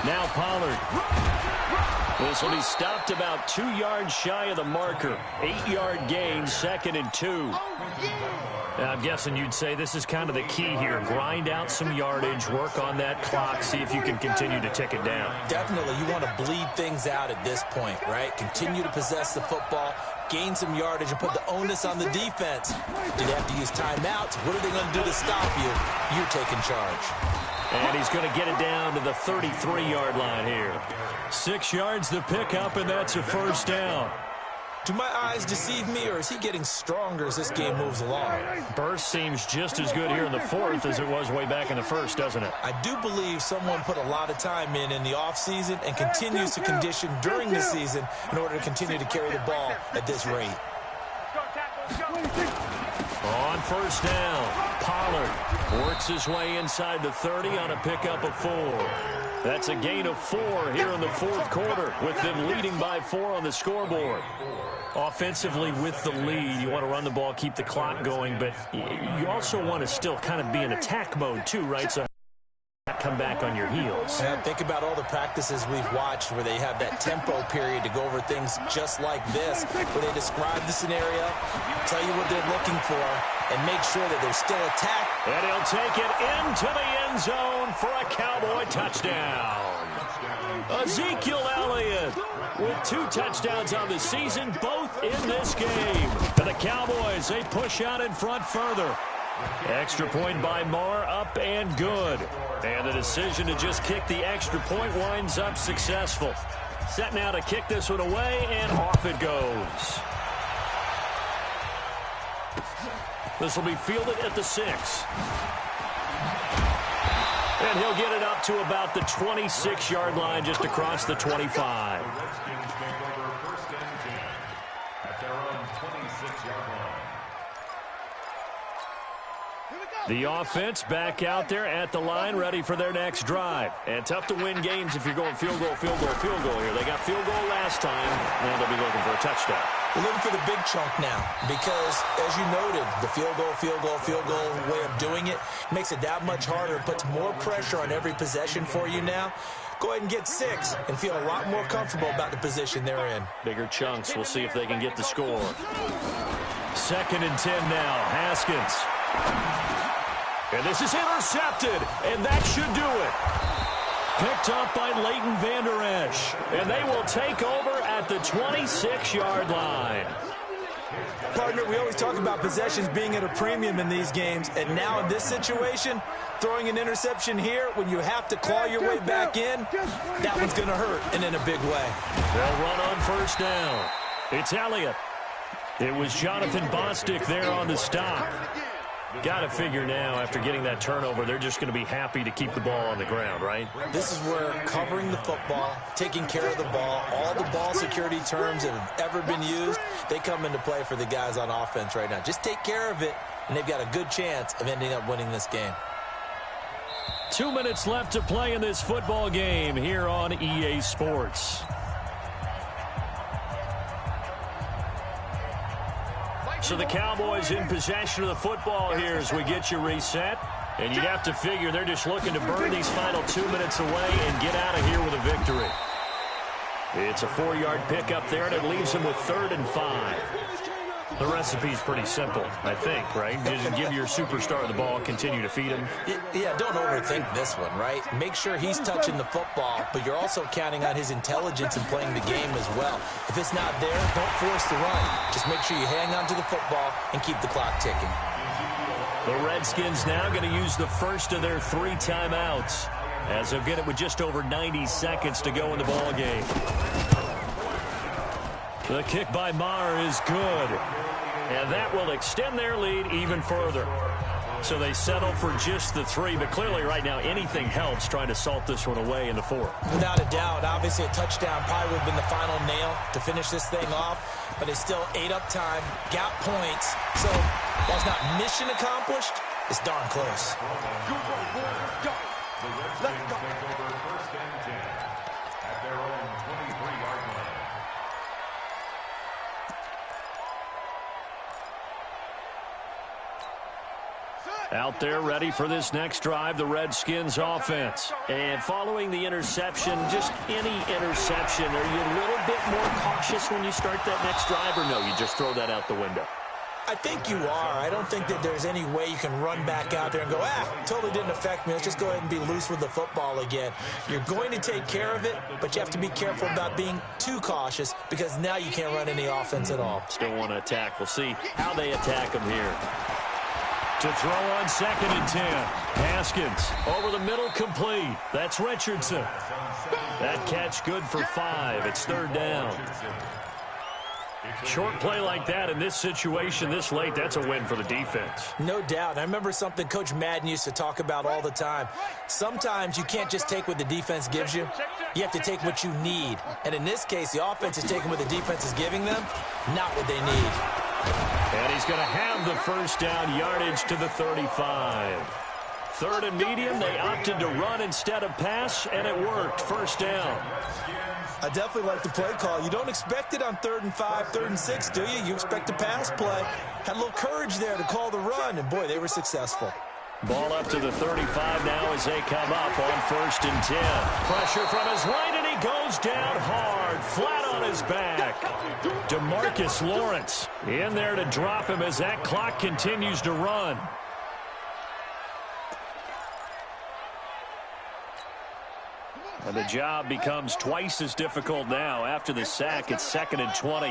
Now Pollard. This will be stopped about 2 yards shy of the marker. 8-yard gain, 2nd and 2. I'm guessing you'd say this is kind of the key here. Grind out some yardage, work on that clock, see if you can continue to tick it down. Definitely, you want to bleed things out at this point, right? Continue to possess the football, gain some yardage, and put the onus on the defense. Do they have to use timeouts? What are they going to do to stop you? You're taking charge. And he's going to get it down to the 33-yard line here. 6 yards the pickup, and that's a first down. Do my eyes deceive me, or is he getting stronger as this game moves along? Burst seems just as good here in the 4th as it was way back in the 1st, doesn't it? I do believe someone put a lot of time in the offseason and continues to condition during the season in order to continue to carry the ball at this rate. On first down, Pollard works his way inside the 30 on a pickup of 4. That's a gain of 4 here in the 4th quarter, with them leading by 4 on the scoreboard. Offensively with the lead, you want to run the ball, keep the clock going, but you also want to still kind of be in attack mode too, right? So come back on your heels. Yeah, think about all the practices we've watched where they have that tempo period to go over things just like this, where they describe the scenario, tell you what they're looking for, and make sure that they're still attack. And he'll take it into the end zone for a Cowboy touchdown. Ezekiel Elliott with 2 touchdowns on the season, both in this game. And the Cowboys, they push out in front further. Extra point by Marr, up and good. And the decision to just kick the extra point winds up successful. Set now to kick this one away, and off it goes. This will be fielded at the 6. And he'll get it up to about the 26-yard line, just across the 25. The offense back out there at the line, ready for their next drive. And tough to win games if you're going field goal, field goal, field goal here. They got field goal last time, and they'll be looking for a touchdown. We're looking for the big chunk now because, as you noted, the field goal way of doing it makes it that much harder. It puts more pressure on every possession for you now. Go ahead and get 6 and feel a lot more comfortable about the position they're in. Bigger chunks. We'll see if they can get the score. 2nd and 10 now. Haskins. And this is intercepted, and that should do it. Picked up by Leighton Vander Esch, and they will take over at the 26-yard line. Partner, we always talk about possessions being at a premium in these games, and now in this situation, throwing an interception here when you have to claw your way back in, that one's going to hurt, and in a big way. They'll run on first down. It's Elliott. It was Jonathan Bostic there on the stop. Got to figure now, after getting that turnover, they're just going to be happy to keep the ball on the ground, right? This is where covering the football, taking care of the ball, all the ball security terms that have ever been used, they come into play for the guys on offense right now. Just take care of it, and they've got a good chance of ending up winning this game. 2 minutes left to play in this football game here on EA Sports. So the Cowboys in possession of the football here as we get you reset. And you'd have to figure they're just looking to burn these final 2 minutes away and get out of here with a victory. It's a 4-yard pickup there, and it leaves them with 3rd and 5. The recipe's pretty simple, I think, right? Just give your superstar the ball, continue to feed him. Yeah, don't overthink this one, right? Make sure he's touching the football, but you're also counting on his intelligence in playing the game as well. If it's not there, don't force the run. Just make sure you hang on to the football and keep the clock ticking. The Redskins now going to use the first of their 3 timeouts. as they'll get it with just over 90 seconds to go in the ball game. The kick by Maher is good, and that will extend their lead even further. So they settle for just the 3, but clearly right now anything helps trying to salt this one away in the 4th. Without a doubt, obviously a touchdown probably would have been the final nail to finish this thing off, but they still ate up time, got points. So while it's not mission accomplished, it's darn close. The Redskins take over 1st and 10 at their own 23-yard line. Out there ready for this next drive, the Redskins offense. And following the interception, just any interception, are you a little bit more cautious when you start that next drive, or no, you just throw that out the window? I think you are. I don't think that there's any way you can run back out there and go, totally didn't affect me. Let's just go ahead and be loose with the football again. You're going to take care of it, but you have to be careful about being too cautious because now you can't run any offense at all. Still want to attack. We'll see how they attack them here. To throw on 2nd and 10. Haskins over the middle, complete. That's Richardson. That catch good for 5. It's 3rd down. Short play like that in this situation this late, that's a win for the defense. No doubt. I remember something Coach Madden used to talk about all the time. Sometimes you can't just take what the defense gives you. You have to take what you need. And in this case, the offense is taking what the defense is giving them, not what they need. And he's going to have the 1st down, yardage to the 35. 3rd and medium, they opted to run instead of pass, and it worked. 1st down. I definitely like the play call. You don't expect it on 3rd and 5, 3rd and 6, do you? You expect a pass play. Had a little courage there to call the run, and boy, they were successful. Ball up to the 35 now as they come up on 1st and 10. Pressure from his right, and he goes down hard, flat on his back. DeMarcus Lawrence in there to drop him as that clock continues to run. And the job becomes twice as difficult now. After the sack, it's 2nd and 20.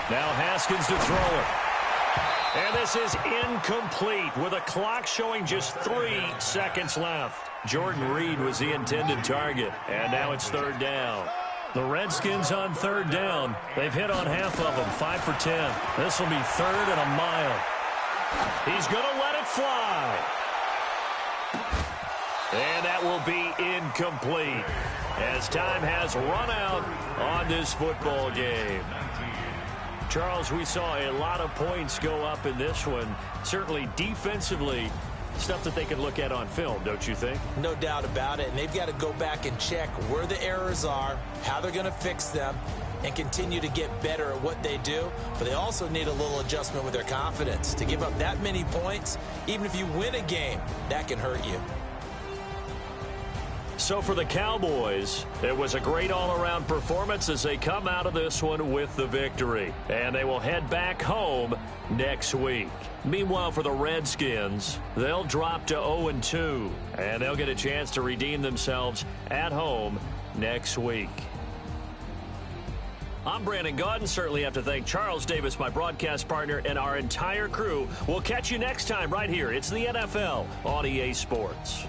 Now Haskins to throw it. And this is incomplete with a clock showing just 3 seconds left. Jordan Reed was the intended target. And now it's 3rd down. The Redskins on 3rd down. They've hit on half of them, 5 for 10. This will be 3rd and a mile. He's going to let it fly. And that will be incomplete as time has run out on this football game. Charles, we saw a lot of points go up in this one. Certainly defensively, stuff that they can look at on film, don't you think? No doubt about it. And they've got to go back and check where the errors are, how they're going to fix them, and continue to get better at what they do. But they also need a little adjustment with their confidence. To give up that many points, even if you win a game, that can hurt you. So for the Cowboys, it was a great all-around performance as they come out of this one with the victory. And they will head back home next week. Meanwhile, for the Redskins, they'll drop to 0-2, and they'll get a chance to redeem themselves at home next week. I'm Brandon Gaudin. Certainly have to thank Charles Davis, my broadcast partner, and our entire crew. We'll catch you next time right here. It's the NFL on EA Sports.